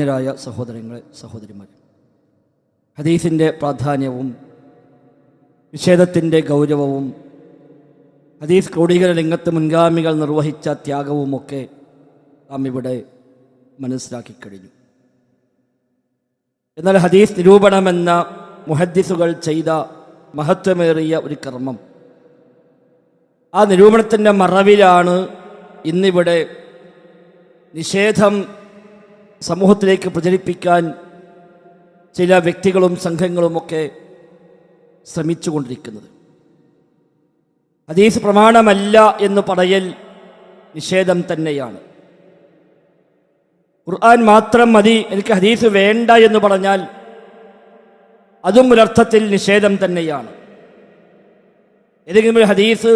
ായ സഹോദരങ്ങളെ, സഹോദരിമാർ, ഹദീസിൻ്റെ പ്രാധാന്യവും നിഷേധത്തിൻ്റെ ഗൗരവവും ഹദീസ് ക്രോഡീകരണ രംഗത്ത് മുൻഗാമികൾ നിർവഹിച്ച ത്യാഗവുമൊക്കെ നാം ഇവിടെ മനസ്സിലാക്കി കഴിഞ്ഞു. എന്നാൽ ഹദീസ് നിരൂപണമെന്ന മുഹദ്ദിസുകൾ ചെയ്ത മഹത്വമേറിയ ഒരു കർമ്മം, ആ നിരൂപണത്തിൻ്റെ മറവിലാണ് ഇന്നിവിടെ നിഷേധം സമൂഹത്തിലേക്ക് പ്രചരിപ്പിക്കാൻ ചില വ്യക്തികളും സംഘങ്ങളുമൊക്കെ ശ്രമിച്ചുകൊണ്ടിരിക്കുന്നത്. ഹദീസ് പ്രമാണമല്ല എന്ന് പറയൽ നിഷേധം തന്നെയാണ്. ഖുർആൻ മാത്രം മതി, എനിക്ക് ഹദീസ് വേണ്ട എന്ന് പറഞ്ഞാൽ അതും ഒരർത്ഥത്തിൽ നിഷേധം തന്നെയാണ്. ഏതെങ്കിലും ഒരു ഹദീസ്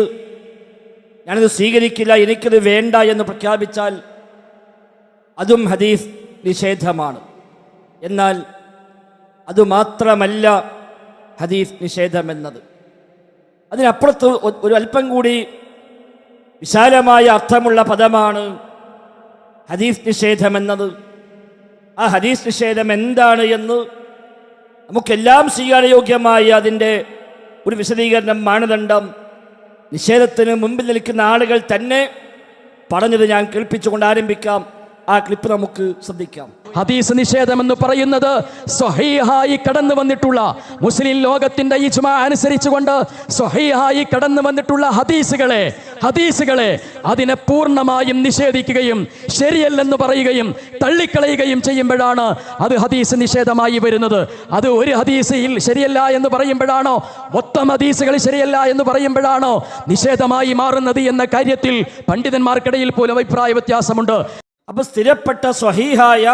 ഞാനത് സ്വീകരിക്കില്ല, എനിക്കത് വേണ്ട എന്ന് പ്രഖ്യാപിച്ചാൽ അതും ഹദീസ് നിഷേധമാണ്. എന്നാൽ അതുമാത്രമല്ല ഹദീസ് നിഷേധമെന്നത്. അതിനപ്പുറത്ത് ഒരു അല്പം കൂടി വിശാലമായ അർത്ഥമുള്ള പദമാണ് ഹദീസ് നിഷേധമെന്നത്. ആ ഹദീസ് നിഷേധം എന്താണ് എന്ന് നമുക്കെല്ലാം സ്വീകാര്യോഗ്യമായ അതിൻ്റെ ഒരു വിശദീകരണം, മാനദണ്ഡം നിഷേധത്തിന് മുമ്പിൽ നിൽക്കുന്ന ആളുകൾ തന്നെ പറഞ്ഞത് ഞാൻ കേൾപ്പിച്ചുകൊണ്ട് ആരംഭിക്കാം. ആ ക്ലിപ്പ് നമുക്ക് ശ്രദ്ധിക്കാം. ഹദീസ് നിഷേധം എന്ന് പറയുന്നത് സ്വഹീഹായി കടന്നു വന്നിട്ടുള്ള, മുസ്ലിം ലോകത്തിന്റെ ഇജ്മാ അനുസരിച്ചുകൊണ്ട് സ്വഹീഹായി കടന്നു വന്നിട്ടുള്ള ഹദീസുകളെ അതിനെ പൂർണ്ണമായും നിഷേധിക്കുകയും ശരിയല്ലെന്ന് പറയുകയും തള്ളിക്കളയുകയും ചെയ്യുമ്പോഴാണ് അത് ഹദീസ് നിഷേധമായി വരുന്നത്. അത് ഒരു ഹദീസിൽ ശരിയല്ല എന്ന് പറയുമ്പോഴാണോ, മൊത്തം ഹദീസുകൾ ശരിയല്ല എന്ന് പറയുമ്പോഴാണോ നിഷേധമായി മാറുന്നത് എന്ന കാര്യത്തിൽ പണ്ഡിതന്മാർക്കിടയിൽ പോലും അഭിപ്രായ വ്യത്യാസമുണ്ട്. അപ്പോൾ സ്ഥിരപ്പെട്ട സ്വഹീഹായ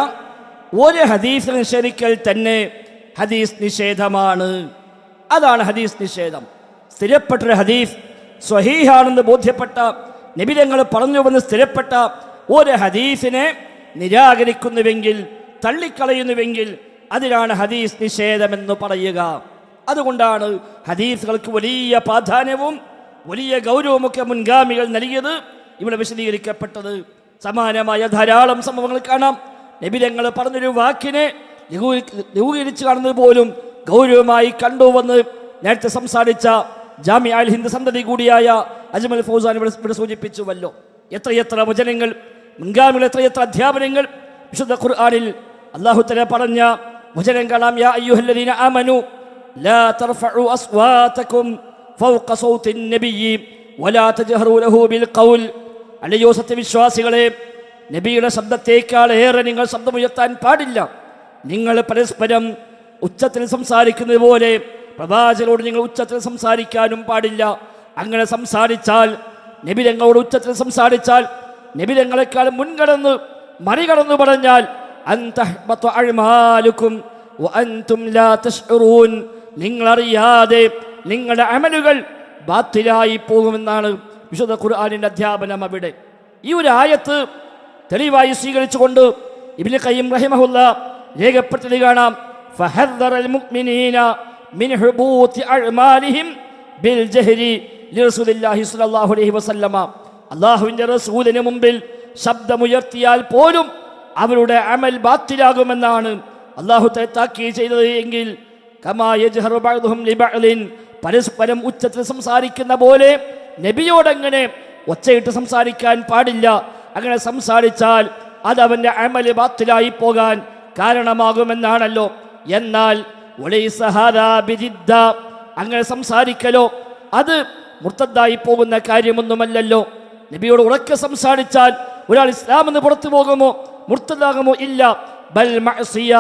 ഒരു ഹദീസ് നിഷേധിക്കൽ തന്നെ ഹദീസ് നിഷേധമാണ്. അതാണ് ഹദീസ് നിഷേധം. സ്ഥിരപ്പെട്ടൊരു ഹദീസ് സ്വഹീഹാണെന്ന് ബോധ്യപ്പെട്ട, നബി തങ്ങൾ പറഞ്ഞുവെന്ന് സ്ഥിരപ്പെട്ട ഒരു ഹദീസിനെ നിരാകരിക്കുന്നുവെങ്കിൽ, തള്ളിക്കളയുന്നുവെങ്കിൽ അതിനാണ് ഹദീസ് നിഷേധമെന്ന് പറയുക. അതുകൊണ്ടാണ് ഹദീസുകൾക്ക് വലിയ പ്രാധാന്യവും വലിയ ഗൗരവമൊക്കെ മുൻഗാമികൾ നൽകിയത്, ഇവിടെ വിശദീകരിക്കപ്പെട്ടത്. സമാനമായ ധാരാളം സംഭവങ്ങൾ കാണാം. നബി തങ്ങൾ പറഞ്ഞൊരു വാക്കിനെ ലഘൂകരിച്ച് കാണുന്നത് പോലും ഗൗരവമായി കണ്ടുവന്ന് നേരത്തെ സംസാരിച്ച ജാമിഅ അൽ ഹിന്ദ് സന്തതി കൂടിയായ അജ്മൽ ഫൗസാൻ ഇവിടെ സൂചിപ്പിച്ചുവല്ലോ. എത്രയെത്ര വചനങ്ങൾ, മുൻഗാമികൾ എത്രയെത്ര അധ്യാപനങ്ങൾ വിശുദ്ധ ഖുർആനിൽ അല്ലാഹു തആല പറഞ്ഞ വചനം കാണാം. യാ അയ്യുഹല്ലദീന ആമനു ലാ തർഫഉ അസ്വാതകും ഫൗഖ സൗത്തിൻ നബിയ്യി വലാ തജ്ഹറു ലഹു ബിൽ ഖൗൽ. അല്ലയോ സത്യവിശ്വാസികളെ, നബിയുടെ ശബ്ദത്തേക്കാൾ ഏറെ നിങ്ങൾ ശബ്ദമുയർത്താൻ പാടില്ല. നിങ്ങൾ പരസ്പരം ഉച്ചത്തിൽ സംസാരിക്കുന്നത് പോലെ പ്രവാചകരോട് നിങ്ങൾ ഉച്ചത്തിൽ സംസാരിക്കാനും പാടില്ല. അങ്ങനെ സംസാരിച്ചാൽ, നബി തങ്ങളോട് ഉച്ചത്തിൽ സംസാരിച്ചാൽ, നബി തങ്ങളെക്കാൾ മുൻകടന്ന് മറികടന്നു പറഞ്ഞാൽ അൻതഹ്ബത അഅ്മാലുകും വഅൻതും ലാ തശ്ഉറൂൻ, നിങ്ങളറിയാതെ നിങ്ങളുടെ അമലുകൾ ബാത്തിലായി പോകുമെന്നാണ് വിശുദ്ധ ഖുർആനിൻ്റെ അധ്യാപനം. അവിടെ ഈ ഒരു ആയത്ത് തെളിവായി സ്വീകരിച്ചുകൊണ്ട് ഇബ്നു ഖയ്യിം റഹിമഹുല്ലാ രേഖപ്പെടുത്തിയത് കാണാം. ഫഹദ്ദറൽ മുഅ്മിനീന മിൻ ഹുബൂതി അഅ്മാലിഹിം ബിൽ ജഹരി ലിറസൂലില്ലാഹി സ്വല്ലല്ലാഹു അലൈഹി വസല്ലമ. അല്ലാഹുവിൻ്റെ റസൂലിന് മുമ്പിൽ ശബ്ദമുയർത്തിയാൽ പോലും അവരുടെ അമൽ ബാത്തിലാകുമെന്നാണ് അല്ലാഹു തആല താക്കീത് ചെയ്തത്. എങ്കിൽ കമാ യജ്ഹറു ബഅ്ദുഹും ലിബഅ്ലിൻ, പരസ്പരം ഉച്ചത്തിൽ സംസാരിക്കുന്ന പോലെ നബിയോടങ്ങനെ ഒച്ചയിട്ട് സംസാരിക്കാൻ പാടില്ല. അങ്ങനെ സംസാരിച്ചാൽ അത് അവൻ്റെ അമല് ബാത്തിലായി പോകാൻ കാരണമാകുമെന്നാണല്ലോ. എന്നാൽ അങ്ങനെ സംസാരിക്കലോ അത് മുർത്തദ്ദായി പോകുന്ന കാര്യമൊന്നുമല്ലല്ലോ. നബിയോട് ഉറക്കെ സംസാരിച്ചാൽ ഒരാൾ ഇസ്ലാം എന്ന് പുറത്തു പോകുമോ, മുർത്തദ്ദാകുമോ? ഇല്ല. ബൽ മഅസിയ,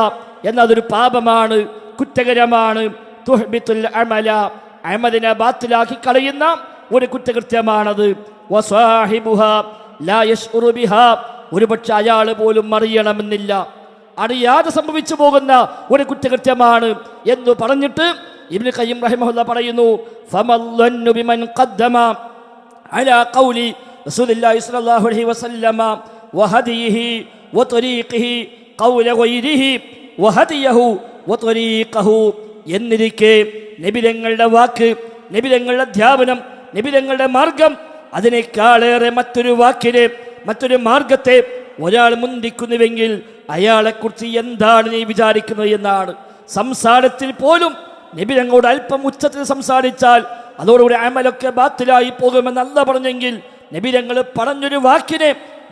എന്നതൊരു പാപമാണ്, കുറ്റകരമാണ്. തുഹ്ബിത്തുൽ അമല, അമലിനെ ബാത്തിലാക്കി കളയുന്ന ഒരു കുറ്റകൃത്യമാണത്. വസാഹിബുഹാ ലാ യശ്ഉറു ബിഹാ, ഒരുപക്ഷെ അയാൾ പോലും അറിയണമെന്നില്ല, അറിയാതെ സംഭവിച്ചു പോകുന്ന ഒരു കുറ്റകൃത്യമാണ് എന്ന് പറഞ്ഞിട്ട് ഇബ്നു ഖയ്യിം റഹിമഹുല്ലാ പറയുന്നു, ഫമല്ലന്നു ബിമൻ ഖദ്ദമ അലാ ഖൗലി റസൂലുള്ളാഹി സ്വല്ലല്ലാഹു അലൈഹി വസല്ലമ വഹദിയിഹി വതരീഖിഹി ഖൗല ഗൈരിഹി വഹദിയഹു വതരീഖഹു. എന്നിരിക്കെ നബി തങ്ങളുടെ വാക്ക്, നബി തങ്ങളുടെ അധ്യാപനം, നബി തങ്ങളുടെ മാർഗം അതിനേക്കാളേറെ മറ്റൊരു വാക്കിനെ, മറ്റൊരു മാർഗത്തെ ഒരാൾ മുന്തിക്കുന്നുവെങ്കിൽ അയാളെക്കുറിച്ച് എന്താണ് നീ വിചാരിക്കുന്നത് എന്നാണ്. സംസാരത്തിൽ പോലും നബി ഞങ്ങളോട് അല്പം ഉച്ചത്തിൽ സംസാരിച്ചാൽ അതോടുകൂടി അമലൊക്കെ ബാത്തിലായി പോകുമെന്നല്ല പറഞ്ഞെങ്കിൽ നബി ഞങ്ങൾ പറഞ്ഞൊരു വാക്കിനെ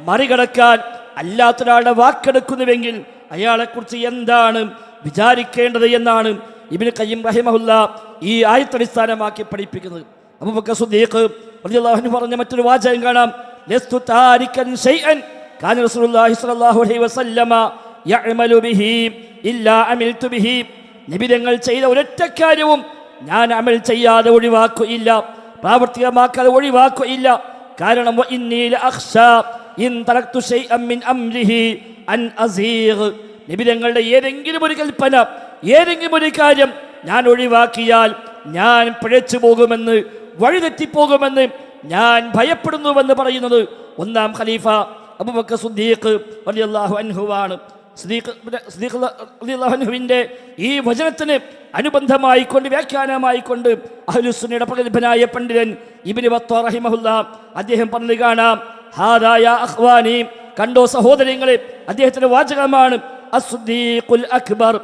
മറികടക്കാൻ അല്ലാത്തൊരാളുടെ വാക്കെടുക്കുന്നുവെങ്കിൽ അയാളെക്കുറിച്ച് എന്താണ് വിചാരിക്കേണ്ടത് എന്നാണ് ഇബ്നു ഖയ്യിം റഹിമഹുല്ല ഈ ആയത്തടിസ്ഥാനമാക്കി പഠിപ്പിക്കുന്നത്. അബൂബക്കർ സിദ്ദീഖ് റളിയല്ലാഹു അൻഹു പറഞ്ഞ മറ്റൊരു വാചകം കാണാം, ലസ്തു താരികൻ ശൈഅൻ കാന റസൂലുള്ളാഹി സ്വല്ലല്ലാഹു അലൈഹി വസല്ലമ യഅമലു ബിഹി ഇല്ലാ അമിൽതു ബിഹി. നബി തങ്ങൾ ചെയ്ത ഒരൊറ്റ കാര്യവും ഞാൻ അമൽ ചെയ്യാതെ ഒഴിവാക്കുകയില്ല, പ്രാവർത്തികമാക്കാതെ ഒഴിവാക്കുകയില്ല. കാരണം വഇന്നീ ലഅഖ്ശാ ഇൻ തറക്തു ശൈഅൻ മിൻ അംരിഹി അൻ അസീഗ്. നബി തങ്ങളുടെ ഏതെങ്കിലും ഒരു കൽപ്പന, ഏതെങ്കിലും ഒരു കാര്യം ഞാൻ ഒഴിവാക്കിയാൽ ഞാൻ പിഴച്ചു പോകുമെന്ന്, വഴിതെറ്റിപ്പോകുമെന്ന് ഞാൻ ഭയപ്പെടുന്നുവെന്ന് പറയുന്നത് ഒന്നാം ഖലീഫ അബൂബക്കർ സിദ്ദീഖ് റളിയല്ലാഹു അൻഹുവാണ്. സിദ്ദീഖ് റളിയല്ലാഹു അൻഹുവിൻ്റെ ഈ വചനത്തിന് അനുബന്ധമായിക്കൊണ്ട് വ്യാഖ്യാനമായിക്കൊണ്ട് അഹ്ലുസുന്നയുടെ പ്രഗത്ഭനായ പണ്ഡിതൻ ഇബ്നു ബത്തൂഹ റഹിമഹുല്ലാ അദ്ദേഹം പറഞ്ഞു കാണാം, ഹാദാ യാ അഖ്വാനി, കണ്ടോ സഹോദരങ്ങളെ, അദ്ദേഹത്തിന്റെ വാചകമാണ് അസ്ദിഖുൽ അക്ബർ.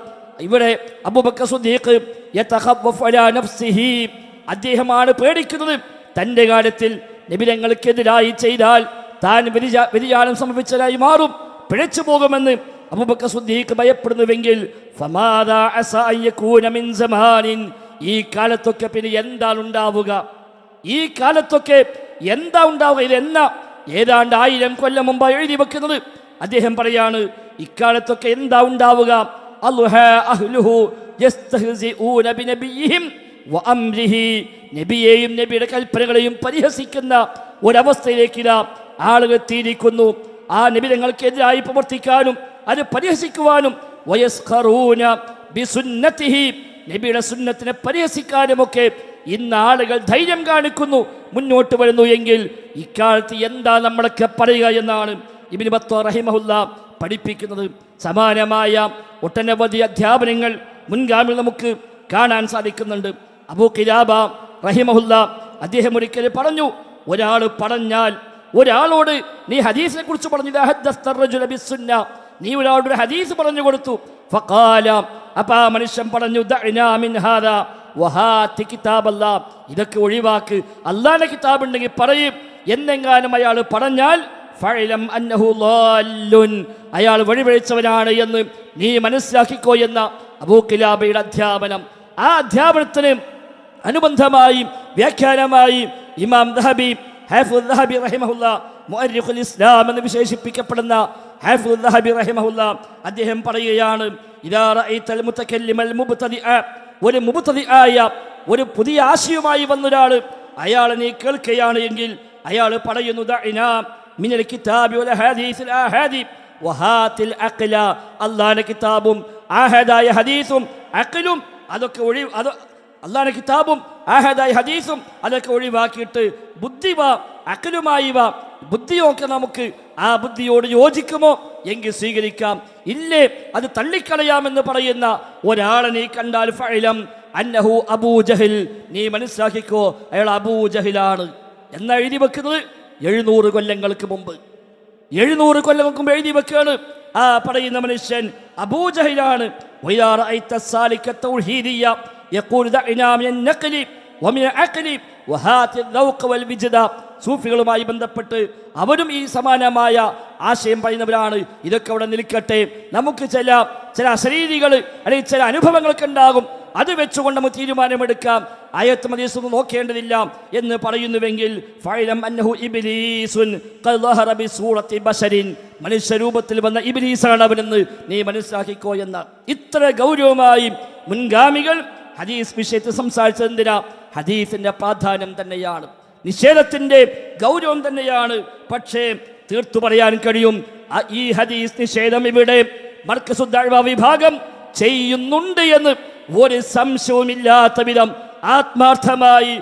ഇവിടെ അബൂബക്കർ സിദ്ദീഖ് യതഖവ്വഫു അലാ നഫ്സിഹി, അദ്ദേഹമാണ് പേടിക്കുന്നത് തൻ്റെ കാര്യത്തിൽ നബി തങ്ങൾക്കെതിരായി ചെയ്താൽ താൻ വ്യതിയാനം സംഭവിച്ചതായി മാറും, പിഴച്ചു പോകുമെന്ന് അബൂബക്കർ സിദ്ദീഖ് ഭയപ്പെടുന്നുവെങ്കിൽ ഫമാദാ അസാ അൻ യകൂന മിൻ സമാനിൻ, ഈ കാലത്തൊക്കെ പിന്നെ എന്താണ് ഉണ്ടാവുക, ഈ കാലത്തൊക്കെ എന്താ ഉണ്ടാവുക, ഇതെന്ന ഏതാണ്ട് 1000 കൊല്ലം മുമ്പ് എഴുതി വെക്കുന്നത്. അദ്ദേഹം പറയാണ് ഇക്കാലത്തൊക്കെ എന്താ ഉണ്ടാവുക, അഹ്ലുഹു യസ്തഹ്സിഊന ബിനബിയിഹിം വഅംരിഹി, നബിയെയും നബിയുടെ കൽപ്പനകളെയും പരിഹസിക്കുന്ന ഒരവസ്ഥയിലേക്ക് ആളുകൾ എത്തിയിരിക്കുന്നു. ആ നബി തങ്ങൾക്കെതിരായി പ്രവർത്തിക്കാനും അത് പരിഹസിക്കുവാനും വയസ്ഖറൂന ബിസുന്നതിഹി, നബിയുടെ സുന്നത്തിനെ പരിഹസിക്കാനുമൊക്കെ ഇന്ന് ആളുകൾ ധൈര്യം കാണിക്കുന്നു, മുന്നോട്ട് വരുന്നു എങ്കിൽ ഇക്കാലത്ത് എന്താ നമ്മളൊക്കെ പറയുക എന്നാണ് ഇബ്നു ബത്തൂഹ റഹിമഹുല്ലാ പഠിപ്പിക്കുന്നത്. സമാനമായ ഒട്ടനവധി അധ്യാപനങ്ങൾ മുൻഗാമിൽ നമുക്ക് കാണാൻ സാധിക്കുന്നുണ്ട്. അബൂ ഖിലാബ റഹിമഹുല്ലാ അദ്ദേഹം ഒരിക്കൽ പറഞ്ഞു, ഒരാൾ പറഞ്ഞാൽ, ഒരാളോട് നീ ഹദീസിനെ കുറിച്ച് പറഞ്ഞു, നീ ഒരാളോട് ഹദീസ് പറഞ്ഞു കൊടുത്തു. ഫഖാല, അപ്പോൾ ആ മനുഷ്യൻ പറഞ്ഞു, ദഅനാ മിൻ ഹാദാ വഹാതി കിതാബല്ലാ, ഇതൊക്കെ ഒഴിവാക്ക്, അല്ലാഹുവിന്റെ കിതാബ് ഉണ്ടെങ്കിൽ പറയും എന്നെങ്ങാനും അയാൾ പറഞ്ഞാൽ ഫഅലം അന്നഹു ളാല്ലുൻ, അയാൾ വഴിപിഴച്ചവനാണ് എന്ന് നീ മനസ്സിലാക്കിക്കോ എന്ന അബൂ ഖിലാബയുടെ അധ്യാപനം. ആ അധ്യാപനത്തിന് അനുബന്ധമായി വ്യാഖ്യാനമായി ഇമാം ദഹബി, ഹാഫിദ് ദഹബി റഹിമഹുല്ലാ, മുഅർരിഖുൽ ഇസ്ലാം എന്ന് വിശേഷിപ്പിക്കപ്പെടുന്ന ഹാഫിദ് ദഹബി റഹിമഹുല്ലാ അദ്ദേഹം പറയുകയാണ്, ഇദാ റഅയ്തൽ മുതകല്ലിമൽ മുബ്തദിഅ, ഒരു മുബ്തദിആയ ഒരു പുതിയ ആശയവുമായി വന്നൊരാൾ അയാളെ നീ കേൾക്കുകയാണ് എങ്കിൽ അയാൾ പറയുന്നു, ദഅനാ മിനൽ കിതാബി വൽ ഹദീസിൽ ആഹാദി വഹാതിൽ അഖ്ല, അല്ലാഹുവിന്റെ കിതാബും ആഹദായ ഹദീസും അഖ്ലും അതൊക്കെ അല്ലാഹുവിന്റെ കിതാബും ആഹദായ ഹദീസും അതൊക്കെ ഒഴിവാക്കിയിട്ട് ബുദ്ധി വാ, അഖ്ലുമായി വാ, ബുദ്ധിയൊക്കെ നമുക്ക് ആ ബുദ്ധിയോട് യോജിക്കുമോ എങ്കിൽ സ്വീകരിക്കാം, ഇല്ലേ അത് തള്ളിക്കളയാമെന്ന് പറയുന്ന ഒരാളെ നീ കണ്ടാൽ ഫഅലം അന്നഹു അബൂജഹൽ, നീ മനസ്സിലാക്കിക്കോ അയാൾ അബൂജഹലാണ് എന്ന് എഴുതി വെക്കുന്നത് 700 കൊല്ലങ്ങൾക്ക് മുമ്പ്. 700 കൊല്ലങ്ങൾക്ക് മുമ്പ് എഴുതി വെക്കുകയാണ്. ആ പറയുന്ന മനുഷ്യൻ അബൂജഹലാണ്. സൂഫികളുമായി ബന്ധപ്പെട്ട് അവരും ഈ സമാനമായ ആശയം പറയുന്നവരാണ്. ഇതൊക്കെ അവിടെ നിൽക്കട്ടെ, നമുക്ക് ചില അശരീരികൾ അല്ലെങ്കിൽ ചില അനുഭവങ്ങളൊക്കെ ഉണ്ടാകും, അത് വെച്ചുകൊണ്ട് നമുക്ക് തീരുമാനമെടുക്കാം, ആയത്ത് ഹദീസൊന്നും നോക്കേണ്ടതില്ല എന്ന് പറയുന്നുവെങ്കിൽ ഫഅലം അന്നഹു ഇബ്ലീസുൻ ഖദ് ളഹറ ബിസൂറത്തി ബശരിൻ, മനുഷ്യരൂപത്തിൽ വന്ന ഇബ്ലീസാണ് അവനെന്ന് നീ മനസ്സിലാക്കിക്കോ എന്ന ഇത്ര ഗൗരവമായി മുൻഗാമികൾ ഹദീസ് വിഷയത്തിൽ സംസാരിച്ചത് എന്തിനാ? ഹദീസിന്റെ പ്രാധാന്യം തന്നെയാണ്, നിഷേധത്തിന്റെ ഗൗരവം തന്നെയാണ്. പക്ഷേ തീർത്തു പറയാൻ കഴിയും, ഈ ഹദീസ് നിഷേധം ഇവിടെ മർക്കസുദ് ദഅ്വ വിഭാഗം ചെയ്യുന്നുണ്ട് എന്ന് ഒരു സംശയവുമില്ലാത്ത വിധം ആത്മാർത്ഥമായി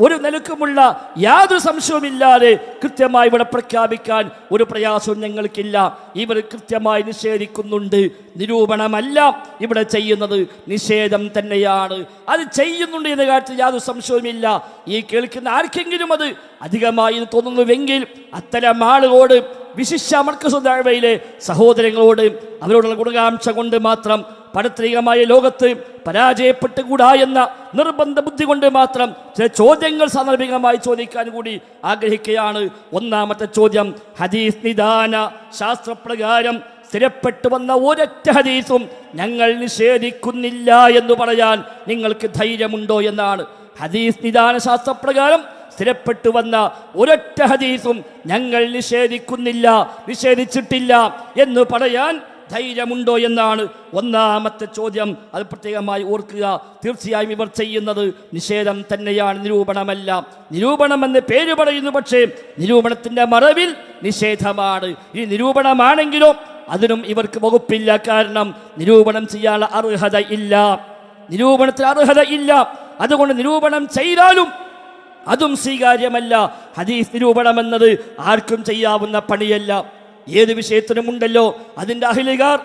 ഒരു നിലക്കുമുള്ള യാതൊരു സംശയവുമില്ലാതെ കൃത്യമായി ഇവിടെ പ്രഖ്യാപിക്കാൻ ഒരു പ്രയാസവും ഞങ്ങൾക്കില്ല. ഇവർ കൃത്യമായി നിഷേധിക്കുന്നുണ്ട്. നിരൂപണമല്ല ഇവിടെ ചെയ്യുന്നത്, നിഷേധം തന്നെയാണ്. അത് ചെയ്യുന്നുണ്ട് എന്ന കാര്യത്തിൽ യാതൊരു സംശയവുമില്ല. ഈ കേൾക്കുന്ന ആർക്കെങ്കിലും അത് അധികമായി തോന്നുന്നുവെങ്കിൽ അത്തരം ആളുകളോട് വിശിഷ്യ മർക്കസുൽ ദഅവയിലെ സഹോദരങ്ങളോട് അവരോടുള്ള ഗുണകാംക്ഷ കൊണ്ട് മാത്രം പാരത്രികമായ ലോകത്ത് പരാജയപ്പെട്ടുകൂടാ എന്ന നിർബന്ധ ബുദ്ധി കൊണ്ട് മാത്രം ചില ചോദ്യങ്ങൾ സാന്ദർഭികമായി ചോദിക്കാൻ കൂടി ആഗ്രഹിക്കുകയാണ്. ഒന്നാമത്തെ ചോദ്യം, ഹദീസ് നിദാന ശാസ്ത്രപ്രകാരം സ്ഥിരപ്പെട്ടു വന്ന ഒരൊറ്റ ഹദീസും ഞങ്ങൾ നിഷേധിക്കുന്നില്ല എന്ന് പറയാൻ നിങ്ങൾക്ക് ധൈര്യമുണ്ടോ എന്നാണ്. ഹദീസ് നിദാന ശാസ്ത്രപ്രകാരം സ്ഥിരപ്പെട്ടു വന്ന ഒരൊറ്റ ഹദീസും ഞങ്ങൾ നിഷേധിച്ചിട്ടില്ല എന്ന് പറയാൻ ധൈര്യമുണ്ടോ എന്നാണ് ഒന്നാമത്തെ ചോദ്യം. അത് പ്രത്യേകമായി ഓർക്കുക. തീർച്ചയായും ഇവർ ചെയ്യുന്നത് നിഷേധം തന്നെയാണ്, നിരൂപണമല്ല. നിരൂപണമെന്ന് പേര് പറയുന്നു, പക്ഷേ നിരൂപണത്തിൻ്റെ മറവിൽ നിഷേധമാണ്. ഈ നിരൂപണമാണെങ്കിലോ അതിനും ഇവർക്ക് വകുപ്പില്ല. കാരണം നിരൂപണം ചെയ്യാനുള്ള അർഹത ഇല്ല, നിരൂപണത്തിന് അർഹത ഇല്ല. അതുകൊണ്ട് നിരൂപണം ചെയ്താലും അതും സ്വീകാര്യമല്ല. ഹദീസ് നിരൂപണം എന്നത് ആർക്കും ചെയ്യാവുന്ന പണിയല്ല. ഏത് വിഷയത്തിനും ഉണ്ടല്ലോ അതിൻ്റെ അഹ്ലുകാർ.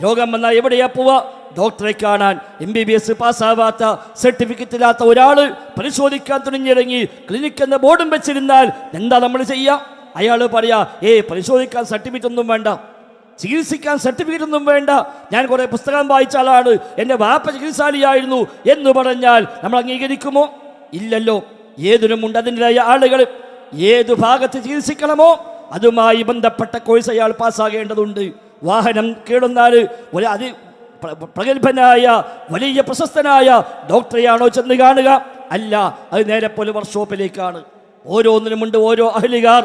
രോഗം വന്നാൽ എവിടെയാ പോവുക? ഡോക്ടറെ കാണാൻ. MBBS പാസ്സാവാത്ത, സർട്ടിഫിക്കറ്റ് ഇല്ലാത്ത ഒരാൾ പരിശോധിക്കാൻ തുനിഞ്ഞിറങ്ങി ക്ലിനിക് എന്ന ബോർഡും വെച്ചിരുന്നാൽ എന്താ നമ്മൾ ചെയ്യുക? അയാൾ പറയാ, പരിശോധിക്കാൻ സർട്ടിഫിക്കറ്റ് ഒന്നും വേണ്ട, ചികിത്സിക്കാൻ സർട്ടിഫിക്കറ്റ് ഒന്നും വേണ്ട, ഞാൻ കുറേ പുസ്തകം വായിച്ച ആളാണ്, എൻ്റെ വാപ്പ ചികിത്സാലിയായിരുന്നു എന്ന് പറഞ്ഞാൽ നമ്മൾ അംഗീകരിക്കുമോ? ഇല്ലല്ലോ. ഏതിനുമുണ്ട് അതിൻ്റെതായ ആളുകൾ. ഏതു ഭാഗത്ത് ചികിത്സിക്കണമോ അതുമായി ബന്ധപ്പെട്ട കോഴ്സ് അയാൾ പാസ്സാകേണ്ടതുണ്ട്. വാഹനം കേടുന്നാൽ അത് പ്രഗത്ഭനായ വലിയ പ്രശസ്തനായ ഡോക്ടറെയാണോ ചെന്ന് കാണുക? അല്ല, അത് നേരെ പോലെ വർക്ക്ഷോപ്പിലേക്കാണ്. ഓരോന്നിനുമുണ്ട് ഓരോ അഹ്ലുകാർ.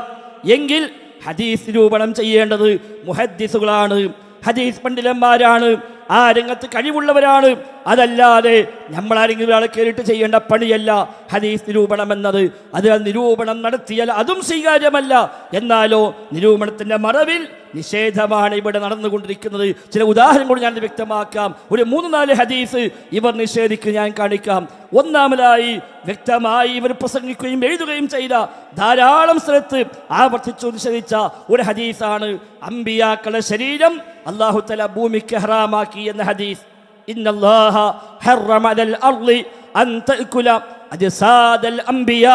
എങ്കിൽ ഹദീസ് നിരൂപണം ചെയ്യേണ്ടത് മുഹദ്ദിസുകളാണ്, ഹദീസ് പണ്ഡിതന്മാരാണ്, ആ രംഗത്ത് കഴിവുള്ളവരാണ്. അതല്ലാതെ നമ്മളാരെങ്കിലും ഒരാളെ കയറിയിട്ട് ചെയ്യേണ്ട പണിയല്ല ഹദീസ് നിരൂപണം എന്നത്. അത് നിരൂപണം നടത്തിയാൽ അതും സ്വീകാര്യമല്ല. എന്നാലോ നിരൂപണത്തിൻ്റെ മറവിൽ നിഷേധമാണ് ഇവിടെ നടന്നുകൊണ്ടിരിക്കുന്നത്. ചില ഉദാഹരണങ്ങൾ ഞാൻ വ്യക്തമാക്കാം. ഒരു 3-4 ഹദീസ് ഇവർ നിഷേധിക്കുക ഞാൻ കാണിക്കാം. ഒന്നാമതായി വ്യക്തമായി ഇവർ പ്രസംഗിക്കുകയും എഴുതുകയും ചെയ്ത ധാരാളം സ്ഥലത്ത് ആവർത്തിച്ചു നിഷേധിച്ച ഒരു ഹദീസാണ് അമ്പിയാക്കളുടെ ശരീരം അല്ലാഹു തആല ഭൂമിക്ക് ഹറാമാക്കി എന്ന ഹദീസ്. ഇന്നല്ലാഹ ഹറമ അലൽ അർളി അൻ തഅകുല അജ്സാദൽ അംബിയാ.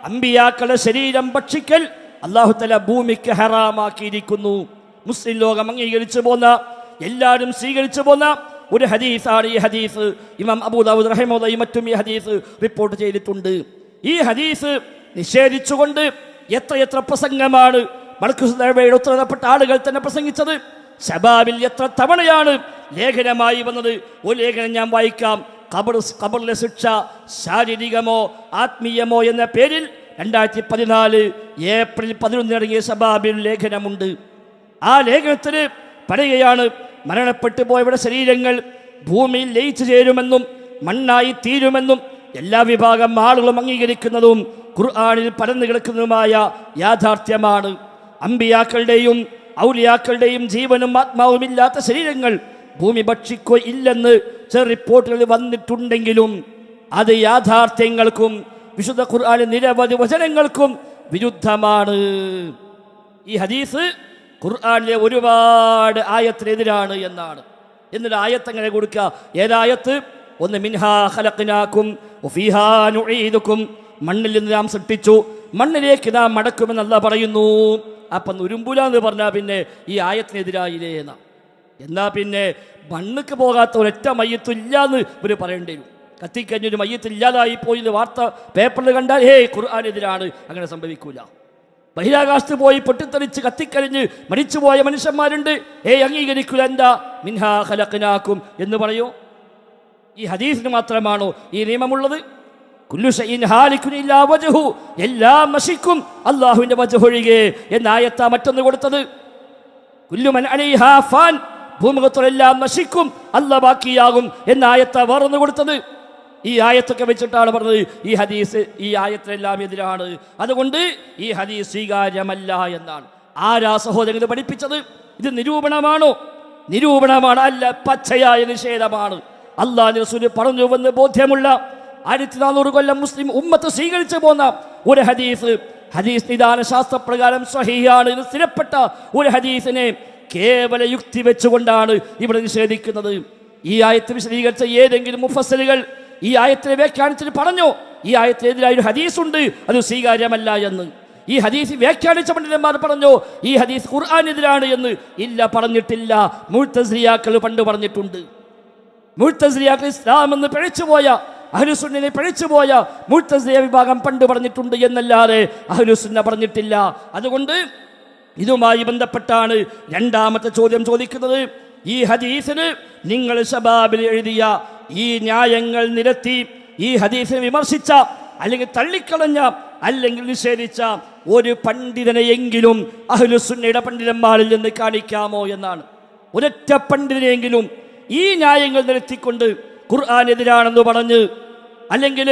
അമ്പിയാക്കളുടെ ശരീരം ഭക്ഷിക്കൽ അല്ലാഹു തആല ഭൂമിക്ക് ഹറാമാക്കിയിരിക്കുന്നു. മുസ്ലിം ലോകം അംഗീകരിച്ചു പോന്ന, എല്ലാവരും സ്വീകരിച്ചു പോന്ന ഒരു ഹദീസാണ് ഈ ഹദീസ്. ഇമാം അബൂ ദാവൂദ് റഹിമഹുല്ലാഹി മറ്റും ഈ ഹദീസ് റിപ്പോർട്ട് ചെയ്തിട്ടുണ്ട്. ഈ ഹദീസ് നിഷേധിച്ചുകൊണ്ട് എത്ര പ്രസംഗമാണ് മർക്കസുൽ ദഅവയുടെ ഉത്തരവാദപ്പെട്ട ആളുകൾ തന്നെ പ്രസംഗിച്ചത്. ശബാബിൽ എത്ര തവണയാണ് ലേഖനമായി വന്നത്. ഒരു ലേഖനം ഞാൻ വായിക്കാം. ഖബറിലെ ശിക്ഷ ശാരീരികമോ ആത്മീയമോ എന്ന പേരിൽ 2014 ഏപ്രിൽ 11 ഇറങ്ങിയ ശബാബിൽ ലേഖനമുണ്ട്. ആ ലേഖനത്തിൽ പറയുകയാണ്, മരണപ്പെട്ടു പോയവരുടെ ശരീരങ്ങൾ ഭൂമിയിൽ ലയിച്ചു ചേരുമെന്നും മണ്ണായി തീരുമെന്നും എല്ലാ വിഭാഗം ആളുകളും അംഗീകരിക്കുന്നതും ഖുർആനിൽ പരന്നു കിടക്കുന്നതുമായ യാഥാർത്ഥ്യമാണ്. അമ്പിയാക്കളുടെയും ഔലിയാക്കളുടെയും ജീവനും ആത്മാവും ഇല്ലാത്ത ശരീരങ്ങൾ ഭൂമി ഭക്ഷിക്കുക ഇല്ലെന്ന് ചില റിപ്പോർട്ടുകൾ വന്നിട്ടുണ്ടെങ്കിലും അത് യാഥാർത്ഥ്യങ്ങൾക്കും വിശുദ്ധ ഖുർആനിലെ നിരവധി വചനങ്ങൾക്കും വിരുദ്ധമാണ്. ഈ ഹദീസ് ഖുർആനിലെ ഒരുപാട് ആയത്തിനെതിരാണ് എന്നാണ്. എന്നിട്ട് ആയത്ത് എങ്ങനെ കൊടുക്കുക? ഏതായത്ത്? ഒന്ന്, മിൻഹാ ഖലഖ്നാകും വഫീഹാ നുഈദുകും, മണ്ണിൽ നിന്ന് നാം സൃഷ്ടിച്ചു, മണ്ണിലേക്ക് നാം മടക്കുമെന്ന് അല്ലാഹ് പറയുന്നു. അപ്പം ഉരുമ്പുല എന്ന് പറഞ്ഞാൽ പിന്നെ ഈ ആയത്തിനെതിരായില്ലേ എന്നാ പിന്നെ മണ്ണുക്ക് പോകാത്ത ഒരൊറ്റ മയ്യത്തും ഇല്ലാന്ന് ഇവർ പറയേണ്ടി വരും. കത്തിക്കഴിഞ്ഞൊരു മയ്യത്ത് ഇല്ലാതായി പോയി വാർത്ത പേപ്പറിൽ കണ്ടാൽ ഖുർആനെതിരാണ്. അങ്ങനെ സംഭവിക്കൂല. ബഹിരാകാശത്ത് പോയി പൊട്ടിത്തെറിച്ച് കത്തിക്കരിഞ്ഞ് മരിച്ചുപോയ മനുഷ്യന്മാരുണ്ട്. അംഗീകരിക്കൂല. എന്താ മിൻഹാ ഖലഖ്നാകും എന്ന് പറയൂ? ഈ ഹദീസിന് മാത്രമാണോ ഈ നിയമമുള്ളത്? കുല്ലു ഷൈഇൻ ഹാലികുൻ ഇല്ലാ വജ്ഹു, എല്ലാം നശിക്കും അല്ലാഹുവിന്റെ വജ്ഹ് ഒഴികെ എന്ന ആയത്താ മറ്റൊന്ന് കൊടുത്തത്. കുല്ലു മൻ അലൈഹാ ഫാൻ, ഭൂമുഖത്തുള്ളെല്ലാം നശിക്കും അല്ലാഹ് ബാക്കിയാകും എന്ന ആയത്താ വേറൊന്ന് കൊടുത്തത്. ഈ ആയത്തൊക്കെ വെച്ചിട്ടാണ് പറഞ്ഞത് ഈ ഹദീസ് ഈ ആയത്തിനെല്ലാം എതിരാണ്. അതുകൊണ്ട് ഈ ഹദീസ് സ്വീകാര്യമല്ല എന്നാണ്. ആരാ സഹോദരങ്ങൾ പഠിപ്പിച്ചത്? ഇത് നിരൂപണമാണോ? നിരൂപണമാണ്, അല്ല, പച്ചയായ നിഷേധമാണ്. അല്ലാഹുവിന്റെ റസൂൽ പറഞ്ഞുവെന്ന് ബോധ്യമുള്ള 1400 കൊല്ലം മുസ്ലിം ഉമ്മത്ത് സ്വീകരിച്ചു പോന്ന ഒരു ഹദീസ് നിദാന ശാസ്ത്രപ്രകാരം സ്വഹീഹാണ് എന്ന് സ്ഥിരപ്പെട്ട ഒരു ഹദീസിനെ കേവല യുക്തി വെച്ചുകൊണ്ടാണ് ഇവിടെ നിഷേധിക്കുന്നത്. ഈ ആയത്ത് വിശദീകരിച്ച ഏതെങ്കിലും മുഫസ്സിലുകൾ ഈ ആയത്തിനെ വ്യാഖ്യാനിച്ചിട്ട് പറഞ്ഞോ ഈ ആയത്തിനെതിരായ ഒരു ഹദീസുണ്ട്, അത് സ്വീകാര്യമല്ല എന്ന്? ഈ ഹദീസ് വ്യാഖ്യാനിച്ച പണ്ഡിതന്മാർ പറഞ്ഞു ഈ ഹദീസ് ഖുർആനെതിരാണ് എന്ന്. ഇല്ല, പറഞ്ഞിട്ടില്ല. മുഅ്തസിലിയാക്കൾ പണ്ട് പറഞ്ഞിട്ടുണ്ട്. മുഅ്തസിലിയാക്കൾ ഇസ്ലാം എന്ന് പിഴച്ചുപോയ, അഹ്ലുസുന്നയെ പിഴച്ചുപോയ മുഅ്തസിലിയ വിഭാഗം പണ്ട് പറഞ്ഞിട്ടുണ്ട് എന്നല്ലാതെ അഹ്ലുസുന്ന പറഞ്ഞിട്ടില്ല. അതുകൊണ്ട് ഇതുമായി ബന്ധപ്പെട്ടാണ് രണ്ടാമത്തെ ചോദ്യം ചോദിക്കുന്നത്. ഈ ഹദീസിന് നിങ്ങൾ ശബാബിൽ എഴുതിയ ഈ ന്യായങ്ങൾ നിരത്തി ഈ ഹദീസിനെ വിമർശിച്ച അല്ലെങ്കിൽ തള്ളിക്കളഞ്ഞ അല്ലെങ്കിൽ നിഷേധിച്ച ഒരു പണ്ഡിതനെയെങ്കിലും അഹ്ലുസുന്നയുടെ പണ്ഡിതന്മാരിൽ നിന്ന് കാണിക്കാമോ എന്നാണ്. ഒരൊറ്റ പണ്ഡിതനെയെങ്കിലും ഈ ന്യായങ്ങൾ നിരത്തിക്കൊണ്ട് ഖുർആനെതിരാണെന്ന് പറഞ്ഞ് അല്ലെങ്കിൽ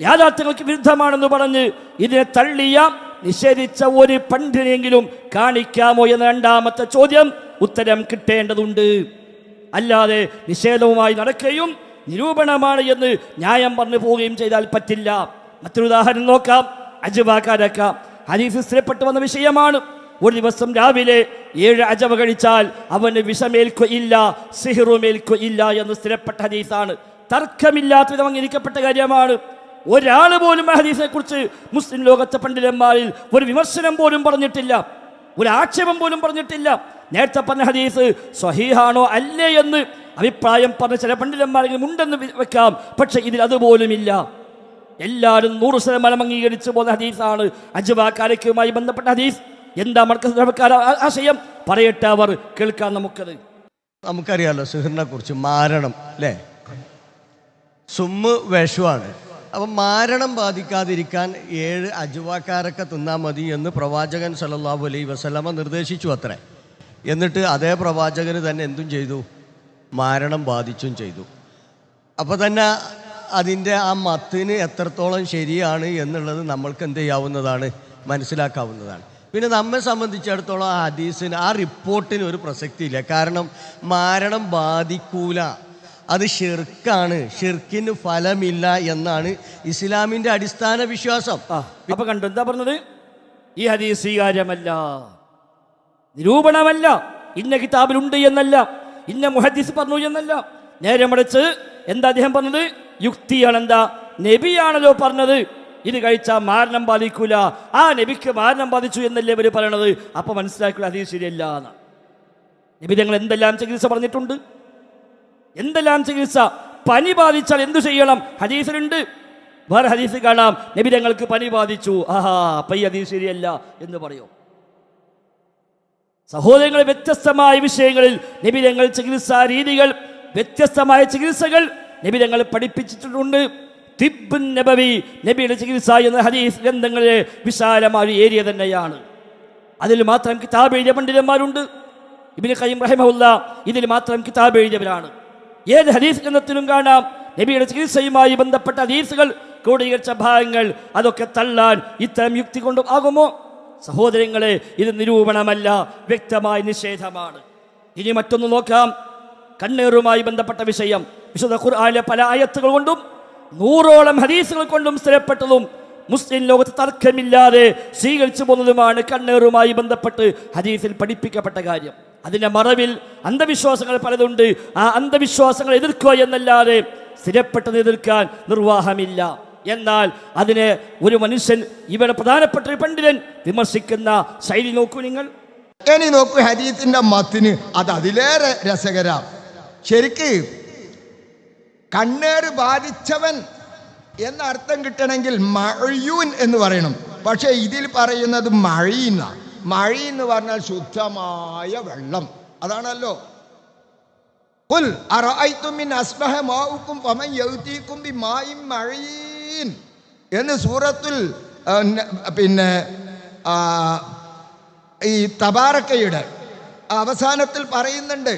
യാഥാർത്ഥ്യങ്ങൾക്ക് വിരുദ്ധമാണെന്ന് പറഞ്ഞ് ഇതിനെ തള്ളിയ നിഷേധിച്ച ഒരു പണ്ഡിതനെങ്കിലും കാണിക്കാമോ എന്ന രണ്ടാമത്തെ ചോദ്യം ഉത്തരം കിട്ടേണ്ടതുണ്ട്. അല്ലാതെ നിഷേധവുമായി നടക്കുകയും നിരൂപണമാണ് എന്ന് ന്യായം പറഞ്ഞു പോവുകയും ചെയ്താൽ പറ്റില്ല. മറ്റൊരു ഉദാഹരണം നോക്കാം. അജവാക്കാരക്ക ഹദീസ് സ്ഥിരപ്പെട്ടു വന്ന വിഷയമാണ്. ഒരു ദിവസം രാവിലെ 7 അജവ കഴിച്ചാൽ അവന് വിഷമേൽക്കുകയില്ല, സിഹ്റുമേൽക്കുകയില്ല എന്ന് സ്ഥിരപ്പെട്ട ഹദീസാണ്. തർക്കമില്ലാത്ത വിധം അംഗീകരിക്കപ്പെട്ട കാര്യമാണ്. ഒരാൾ പോലും ആ ഹദീസിനെ കുറിച്ച് മുസ്ലിം ലോകത്തെ പണ്ഡിതന്മാരിൽ ഒരു വിമർശനം പോലും പറഞ്ഞിട്ടില്ല, ഒരു ആക്ഷേപം പോലും പറഞ്ഞിട്ടില്ല. നേരത്തെ പറഞ്ഞ ഹദീസ് സ്വഹീഹാണോ അല്ലേ എന്ന് അഭിപ്രായം പറഞ്ഞ ചില പണ്ഡിതന്മാരെങ്കിലും ഉണ്ടെന്ന് വെക്കാം. പക്ഷെ ഇതിൽ അതുപോലുമില്ല. എല്ലാവരും 100% അംഗീകരിച്ചു പോകുന്ന ഹദീസാണ് അജ്വാക്കാരക്കുമായി ബന്ധപ്പെട്ട ഹദീസ്. എന്താ മർക്കസ് ആശയം പറയട്ടെ, അവർ കേൾക്കാൻ നമുക്കത്. നമുക്കറിയാമല്ലോ സിഹറിനെ കുറിച്ച്. മാരണം അല്ലേ, സുമ്മ് വിഷമാണ്. അപ്പം മാരണം ബാധിക്കാതിരിക്കാൻ 7 അജ്വാക്കാരൊക്കെ തിന്നാൽ മതി എന്ന് പ്രവാചകൻ സല്ലല്ലാഹു അലൈഹി വസല്ലമ നിർദ്ദേശിച്ചു അത്രേ. എന്നിട്ട് അതേ പ്രവാചകന് തന്നെ എന്തും ചെയ്തു, മാരണം ബാധിച്ചും ചെയ്തു. അപ്പോൾ തന്നെ അതിൻ്റെ ആ മത്തിന് എത്രത്തോളം ശരിയാണ് എന്നുള്ളത് നമ്മൾക്ക് എന്ത് ചെയ്യാവുന്നതാണ്, മനസ്സിലാക്കാവുന്നതാണ്. പിന്നെ നമ്മെ സംബന്ധിച്ചിടത്തോളം ആ ഹദീസിന്, ആ റിപ്പോർട്ടിന് ഒരു പ്രസക്തിയില്ല. കാരണം മാരണം ബാധിക്കൂല, അത് ഷിർക്കാണ്, ഷിർക്കിന് ഫലമില്ല എന്നാണ് ഇസ്ലാമിൻ്റെ അടിസ്ഥാന വിശ്വാസം. അപ്പൊ കണ്ടു എന്താ പറഞ്ഞത്? ഈ ഹദീസ് സ്വീകാര്യമല്ല, നിരൂപണമല്ല, ഇന്ന കിതാബിലുണ്ട് എന്നല്ല, ഇന്ന മുഹദ്ദിസ് പറഞ്ഞു എന്നല്ല. നേരെ മറിച്ച് എന്താ അദ്ദേഹം പറഞ്ഞത്? യുക്തിയാണ്. എന്താ? നബിയാണല്ലോ പറഞ്ഞത് ഇത് കഴിച്ചാൽ മാരണം ബാധിക്കൂല, ആ നബിക്ക് മാരണം ബാധിച്ചു എന്നല്ലേ ഇവർ പറയണത്. അപ്പൊ മനസ്സിലാക്കുക ഹദീസ് ശരിയല്ല എന്ന്. നബി ഞങ്ങൾ എന്തെല്ലാം ചികിത്സ പറഞ്ഞിട്ടുണ്ട്, എന്തെല്ലാം ചികിത്സ. പനി ബാധിച്ചാൽ എന്തു ചെയ്യണം ഹദീസിലുണ്ട്. വേറെ ഹദീസ് കാണാം നബി ഞങ്ങൾക്ക് പനി ബാധിച്ചു, ആഹാ അപ്പൊ ഈ ഹദീസ് ശരിയല്ല എന്ന് പറയും. സഹോദരങ്ങളെ, വ്യത്യസ്തമായ വിഷയങ്ങളിൽ നബി ഞങ്ങൾ ചികിത്സാ രീതികൾ, വ്യത്യസ്തമായ ചികിത്സകൾ നബി ഞങ്ങൾ പഠിപ്പിച്ചിട്ടുണ്ട്. തിബ്ബുൻ നബവി, നബിയുടെ ചികിത്സ എന്ന ഹദീസ് ഗ്രന്ഥങ്ങളിലെ വിശാലമായ ഏരിയ തന്നെയാണ്. അതിൽ മാത്രം കിതാബ് എഴുതിയ പണ്ഡിതന്മാരുണ്ട്. ഇബ്നു ഖയ്യിം റഹിമഹുല്ലാ ഇതിൽ മാത്രം കിതാബ് എഴുതിയവരാണ്. ഏത് ഹദീസ് ഗ്രന്ഥത്തിലും കാണാം നബിയുടെ ചികിത്സയുമായി ബന്ധപ്പെട്ട ഹദീസുകൾ ക്രോഡീകരിച്ച ഭാഗങ്ങൾ. അതൊക്കെ തള്ളാൻ ഇത്തരം യുക്തി കൊണ്ടും ആകുമോ? സഹോദരങ്ങളെ, ഇത് നിരൂപണമല്ല, വ്യക്തമായ നിഷേധമാണ്. ഇനി മറ്റൊന്ന് നോക്കാം. കണ്ണേറുമായി ബന്ധപ്പെട്ട വിഷയം വിശുദ്ധ ഖുർആനിലെ പല ആയത്തുകൾ കൊണ്ടും 100ഓളം ഹദീസുകൾ കൊണ്ടും സ്ഥിരപ്പെട്ടതും മുസ്ലിം ലോകത്ത് തർക്കമില്ലാതെ സ്വീകരിച്ചു പോകുന്നതുമാണ് കണ്ണേറുമായി ബന്ധപ്പെട്ട് ഹദീസിൽ പഠിപ്പിക്കപ്പെട്ട കാര്യം. അതിൻ്റെ മറവിൽ അന്ധവിശ്വാസങ്ങൾ പലതുണ്ട്. ആ അന്ധവിശ്വാസങ്ങൾ എതിർക്കുക എന്നല്ലാതെ സ്ഥിരപ്പെട്ടത് എതിർക്കാൻ നിർവാഹമില്ല. എന്നാൽ അതിനെ ഒരു മനുഷ്യൻ, ഇവിടെ പ്രധാനപ്പെട്ട ഒരു പണ്ഡിതൻ വിമർശിക്കുന്ന ശൈലി നോക്കൂ നിങ്ങൾ. ഇനി നോക്കൂ ഹദീസിന്റെ മത്തിന്, അത് അതിലേറെ രസകരം. ശരിക്ക് കണ്ണേറ് ബാധിച്ചവൻ എന്ന അർത്ഥം കിട്ടണമെങ്കിൽ മഴയൂൻ എന്ന് പറയണം. പക്ഷെ ഇതിൽ പറയുന്നത് മഴീന്ന. മഴ എന്ന് പറഞ്ഞാൽ ശുദ്ധമായ വെള്ളം, അതാണല്ലോ. ഖുൽ അറഅയ്തും മിൻ അസ്ബഹ മാഉകും ഫമൻ യഅതീകും ബിമാഇൻ മഴീൻ എന്ന് സൂറത്തുൽ ഈ തബാറക്കയുടെ അവസാനത്തിൽ പറയുന്നുണ്ട്.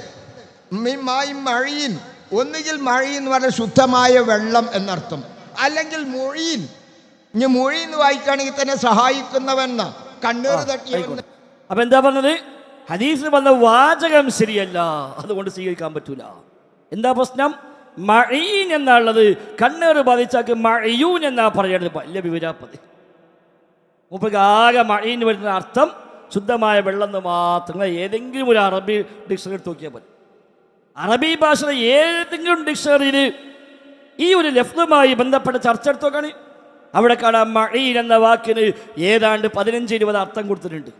മിമാഇൻ മഴീൻ, ഒന്നുകിൽ മഴീൻ എന്ന് പറഞ്ഞാൽ ശുദ്ധമായ വെള്ളം എന്നർത്ഥം, അല്ലെങ്കിൽ മൊഴീൻ. ഇനി മൊഴി എന്ന് വായിക്കുകയാണെങ്കിൽ തന്നെ സഹായിക്കുന്നവൻ, കണ്ണീർ തട്ടിയവൻ. അപ്പൊ എന്താ പറഞ്ഞത്? ഹദീസിൽ വന്ന വാചകം ശരിയല്ല, അതുകൊണ്ട് സ്വീകരിക്കാൻ പറ്റൂല. എന്താ പ്രശ്നം? മഴീൻ എന്നുള്ളത് കണ്ണീർ ബാധിച്ചാക്ക് മഴയൂൻ എന്നാ പറയണത്. വലിയ വിവരാപ്പതി മുപ്പക്ക് ആകെ മഴീൻ വരുന്ന അർത്ഥം ശുദ്ധമായ വെള്ളം എന്ന് മാത്രം. ഏതെങ്കിലും ഒരു അറബി ഡിക്ഷണറി എടുത്ത് നോക്കിയാൽ മതി. അറബി ഭാഷയുടെ ഏതെങ്കിലും ഡിക്ഷണറിയിൽ ഈ ഒരു ലഫ്ലുമായി ബന്ധപ്പെട്ട ചർച്ച എടുത്ത് നോക്കാണ്. അവിടെ കാണാം മഈൻ എന്ന വാക്കിന് ഏതാണ്ട് 15-20 അർത്ഥം കൊടുത്തിട്ടുണ്ട്.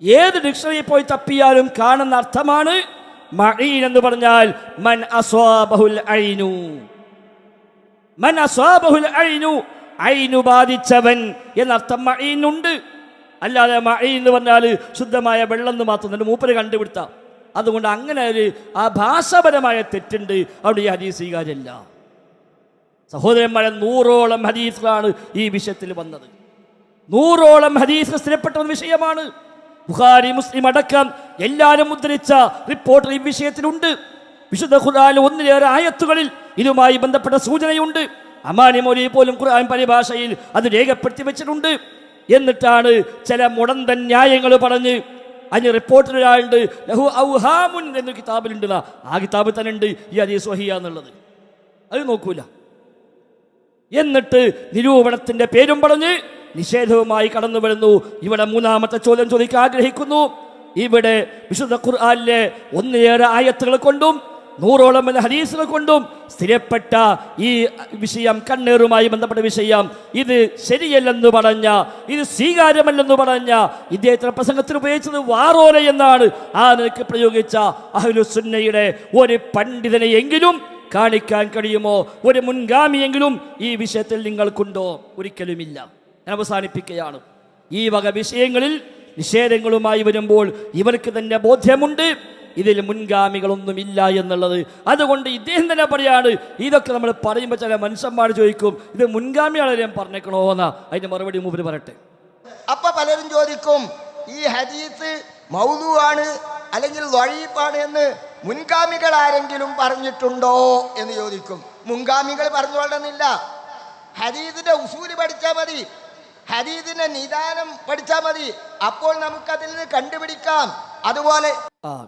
ഏത് ഡിക്ഷണറിയിൽ പോയി തപ്പിയാലും കാണുന്ന അർത്ഥമാണ് മഈൻ എന്ന് പറഞ്ഞാൽ മൻ അസ്വാബഹുൽ ഐനു. മൻ അസ്വാബഹുൽ ഐനു, ഐനു ബാധിച്ചവൻ എന്നർത്ഥം മഈനുണ്ട്. അല്ലാതെ മഈൻ എന്ന് പറഞ്ഞാൽ ശുദ്ധമായ വെള്ളം എന്ന് മാത്രം മൂപ്പര് കണ്ടുപിടുത്താം. അതുകൊണ്ട് അങ്ങനെ ഒരു ആ ഭാഷാപരമായ തെറ്റുണ്ട്. അവിടെ ഈ ഹദീസ് സ്വീകാര്യമല്ല. സഹോദരന്മാരെ, 100ഓളം ഹദീസുകളാണ് ഈ വിഷയത്തിൽ വന്നത്. 100ഓളം ഹദീസ് സ്ഥിരപ്പെട്ട വിഷയമാണ്. ബുഖാരി, മുസ്ലിം അടക്കം എല്ലാവരും ഉദ്ധരിച്ച റിപ്പോർട്ട് ഈ വിഷയത്തിലുണ്ട്. വിശുദ്ധ ഖുർആനിൽ 1-ലേറെ ആയത്തുകളിൽ ഇതുമായി ബന്ധപ്പെട്ട സൂചനയുണ്ട്. അമാനി മൗലവി പോലും ഖുർആൻ പരിഭാഷയിൽ അത് രേഖപ്പെടുത്തി വെച്ചിട്ടുണ്ട്. എന്നിട്ടാണ് ചില മുടന്തൻ ന്യായങ്ങൾ പറഞ്ഞ് അതിന് റിപ്പോർട്ടിൽ ഒരാളുണ്ട്, ലഹു ഔഹാമുൻ എന്നൊരു കിതാബിലുണ്ട്. ആ കിതാബിൽ തന്നെ ഉണ്ട് ഈ ഹദീസ് സ്വഹീഹ എന്നുള്ളത്. അത് നോക്കൂല. എന്നിട്ട് നിരൂപണത്തിന്റെ പേരും പറഞ്ഞ് നിഷേധവുമായി കടന്നു വരുന്നു. ഇവിടെ 3ാമത്തെ ചോദ്യം ചോദിക്കാൻ ആഗ്രഹിക്കുന്നു. ഇവിടെ വിശുദ്ധ ഖുർആനിലെ 1-ലേറെ ആയത്തുകൾ കൊണ്ടും 100ഓളം ഹദീസുകൾ കൊണ്ടും സ്ഥിരപ്പെട്ട ഈ വിഷയം, കണ്ണേറുമായി ബന്ധപ്പെട്ട വിഷയം, ഇത് ശരിയല്ലെന്ന് പറഞ്ഞ, ഇത് സ്വീകാര്യമല്ലെന്ന് പറഞ്ഞ ഇദ്ദേഹത്തിന്റെ പ്രസംഗത്തിൽ ഉപയോഗിച്ചത് വാറോല എന്നാണ്. ആ നിലയ്ക്ക് പ്രയോഗിച്ച അഹ്ലുസുന്നയുടെ ഒരു പണ്ഡിതനെയെങ്കിലും കാണിക്കാൻ കഴിയുമോ? ഒരു മുൻഗാമിയെങ്കിലും ഈ വിഷയത്തിൽ നിങ്ങൾക്കുണ്ടോ? ഒരിക്കലുമില്ല. ഞാൻ അവസാനിപ്പിക്കുകയാണ്. ഈ വക വിഷയങ്ങളിൽ നിഷേധങ്ങളുമായി വരുമ്പോൾ ഇവർക്ക് തന്നെ ബോധ്യമുണ്ട് ഇതിൽ മുൻഗാമികളൊന്നുമില്ല എന്നുള്ളത്. അതുകൊണ്ട് ഇദ്ദേഹം തന്നെ പറയാണ്, ഇതൊക്കെ നമ്മൾ പറയുമ്പോൾ ചില മനുഷ്യന്മാർ ചോദിക്കും, ഇത് മുൻഗാമികളെ ഞാൻ പറഞ്ഞേക്കണോ എന്നാ. അതിന്റെ മറുപടി മൂപ്പര് പറയട്ടെ. അപ്പൊ പലരും ചോദിക്കും, ഈ ഹദീസ് മൗദൂആണ് അല്ലെങ്കിൽ ദഈഫാണ് എന്ന് മുൻഗാമികൾ ആരെങ്കിലും പറഞ്ഞിട്ടുണ്ടോ എന്ന് ചോദിക്കും. മുൻഗാമികൾ പറഞ്ഞുകൊള്ളുന്നില്ല. ഹദീസിന്റെ ഉസൂല് പഠിച്ചാൽ മതി, ഹദീസിന്റെ നിദാനം പഠിച്ചാൽ മതി. അപ്പോൾ നമുക്കതിൽ നിന്ന് കണ്ടുപിടിക്കാം. അതുപോലെ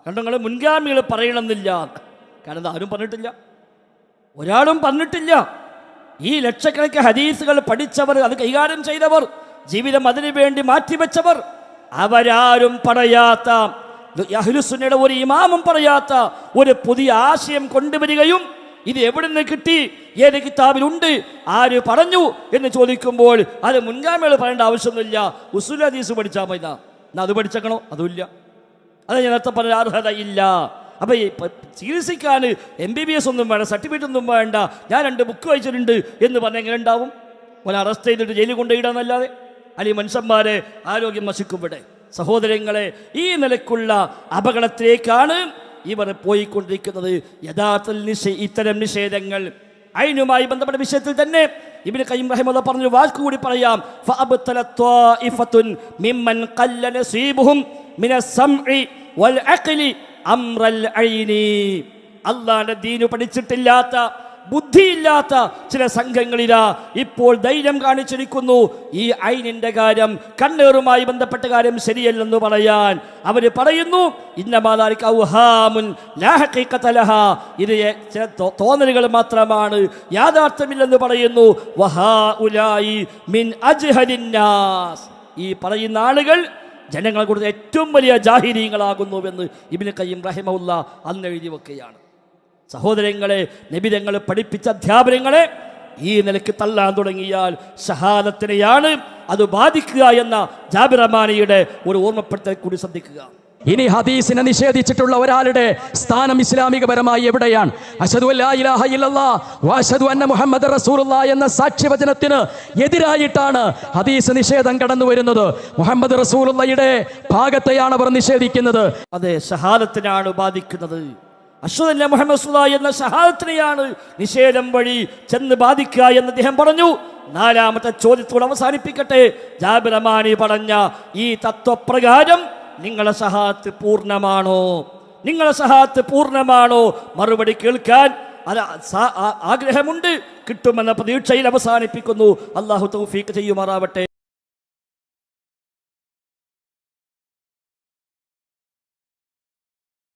കണ്ടങ്ങൾ മുൻഗാമികൾ പറയണമെന്നില്ല. കാരണം ആരും പറഞ്ഞിട്ടില്ല, ഒരാളും പറഞ്ഞിട്ടില്ല. ഈ ലക്ഷക്കണക്കിന് ഹദീസുകൾ പഠിച്ചവർ, അത് കൈകാര്യം ചെയ്തവർ, ജീവിതം അതിനു വേണ്ടി മാറ്റിവെച്ചവർ, അവരാരും പറയാത്ത, അഹ്ലുസുന്നയുടെ ഒരു ഇമാമും പറയാത്ത ഒരു പുതിയ ആശയം കൊണ്ടുവരികയും ഇത് എവിടെ നിന്ന് കിട്ടി, ഏത് കിതാബിലുണ്ട്, ആര് പറഞ്ഞു എന്ന് ചോദിക്കുമ്പോൾ അത് മുൻഗാമികൾ പറയേണ്ട ആവശ്യമൊന്നുമില്ല. ഉസൂൽ ഹദീസ് പഠിച്ചാൽ മതി. അത് പഠിച്ചേക്കണോ? അതുമില്ല. അത് ഞാൻ നേരത്തെ പറഞ്ഞ അർഹത ഇല്ല. അപ്പം ഈ ചികിത്സിക്കാൻ MBBS ഒന്നും വേണ്ട, സർട്ടിഫിക്കറ്റ് ഒന്നും വേണ്ട, ഞാൻ 2 ബുക്ക് വായിച്ചിട്ടുണ്ട് എന്ന് പറഞ്ഞാൽ എങ്ങനെ ഉണ്ടാവും? ഓനെ അറസ്റ്റ് ചെയ്തിട്ട് ജയിലിൽ കൊണ്ടുപോയിടാന്നല്ലാതെ. അല്ലെങ്കിൽ മനുഷ്യന്മാരെ ആരോഗ്യം നശിക്കുമ്പോൾ. സഹോദരങ്ങളെ, ഈ നിലക്കുള്ള അപകടത്തിലേക്കാണ് ഇവർ പോയിക്കൊണ്ടിരിക്കുന്നത്. യഥാർത്ഥത്തിൽ ഇത്തരം നിഷേധങ്ങൾ അതിനുമായി ബന്ധപ്പെട്ട വിഷയത്തിൽ തന്നെ ഇബ്നു ഖയ്യിം റഹിമഹുല്ലാഹ് പറഞ്ഞ വാക്ക് കൂടി പറയാം. ഫഅബ്തല ത്വായിഫത്തുൻ മിമ്മൻ ഖല്ല നസീബുഹും മിനസ് സംഇ വൽ അഖ്ലി അംറൽ ഐനി. അല്ലാഹുവിന്റെ ദീന് പഠിച്ചിട്ടില്ലാത്ത, ബുദ്ധിയില്ലാത്ത ചില സംഘങ്ങളിലാ ഇപ്പോൾ ധൈര്യം കാണിച്ചിരിക്കുന്നു. ഈ ഐനിന്റെ കാര്യം, കണ്ണേറുമായി ബന്ധപ്പെട്ട കാര്യം ശരിയല്ലെന്ന് പറയാൻ. അവർ പറയുന്നു, ഇന്നമാദാലിക ഔഹാമുൻ ലാ ഹഖീഖത ലഹാ, ഇത് ചില തോന്നലുകൾ മാത്രമാണ്, യാഥാർത്ഥ്യമില്ലെന്ന് പറയുന്നു. വഹാഉലായി മിൻ അജ്ഹലിന്നാസ്, ഈ പറയുന്ന ആളുകൾ ജനങ്ങളെ കുറിച്ച് ഏറ്റവും വലിയ ജാഹിരീങ്ങളാകുന്നുവെന്ന് ഇബ്നു ഖയ്യിം റഹിമഹുല്ലാഹ് അന്ന് എഴുതി വെക്കുകയാണ്. സഹോദരങ്ങളെ, നബിതങ്ങൾ പഠിപ്പിച്ച അധ്യാപനങ്ങളെ ഈ നിലയ്ക്ക് തള്ളാൻ തുടങ്ങിയാൽ ഷഹാദത്തിനെയാണ് അത് ബാധിക്കുക എന്ന ജാബിർ റഹ്മാനിയുടെ ഒരു ഓർമ്മപ്പെടുത്തൽ കൂടി ശ്രദ്ധിക്കുക. ഇനി ഹദീസിനെ നിഷേധിച്ചിട്ടുള്ള ഒരാളുടെ സ്ഥാനം ഇസ്ലാമികപരമായി എവിടെയാണ്? അശ്ഹദു അല്ലാ ഇലാഹ ഇല്ലല്ലാഹ് വഅശ്ഹദു അന്ന മുഹമ്മദർ റസൂലുള്ളാഹി എന്ന സാക്ഷ്യവചനത്തിന് എതിരായിട്ടാണ് ഹദീസ് നിഷേധം കടന്നു വരുന്നത്. മുഹമ്മദ് റസൂലുള്ളാഹിയുടെ ഭാഗത്തെയാണ് അവർ നിഷേധിക്കുന്നത്. അതെ, ഷഹാദത്തിനാണ് ബാധിക്കുന്നത്. അശ്ഹദു അന്ന മുഹമ്മദ് റസൂലുള്ളാഹി എന്ന ഷഹാദത്തിനെയാണ് നിഷേധം വഴി ചെന്ന് ബാധിക്കുക എന്ന് അദ്ദേഹം പറഞ്ഞു. 4ാമത്തെ ചോദ്യത്തോട് അവസാനിപ്പിക്കട്ടെ. ജാബിർ റഹ്മാനി പറഞ്ഞ ഈ തത്വപ്രകാരം നിങ്ങളെ ഷഹാദത്ത് പൂർണ്ണമാണോ? നിങ്ങളെ ഷഹാദത്ത് പൂർണ്ണമാണോ? മറുപടി കേൾക്കാൻ ആഗ്രഹമുണ്ട്, കിട്ടുമെന്ന പ്രതീക്ഷയിൽ അവസാനിപ്പിക്കുന്നു. അല്ലാഹു തൗഫീഖ് ചെയ്യുമാറാവട്ടെ.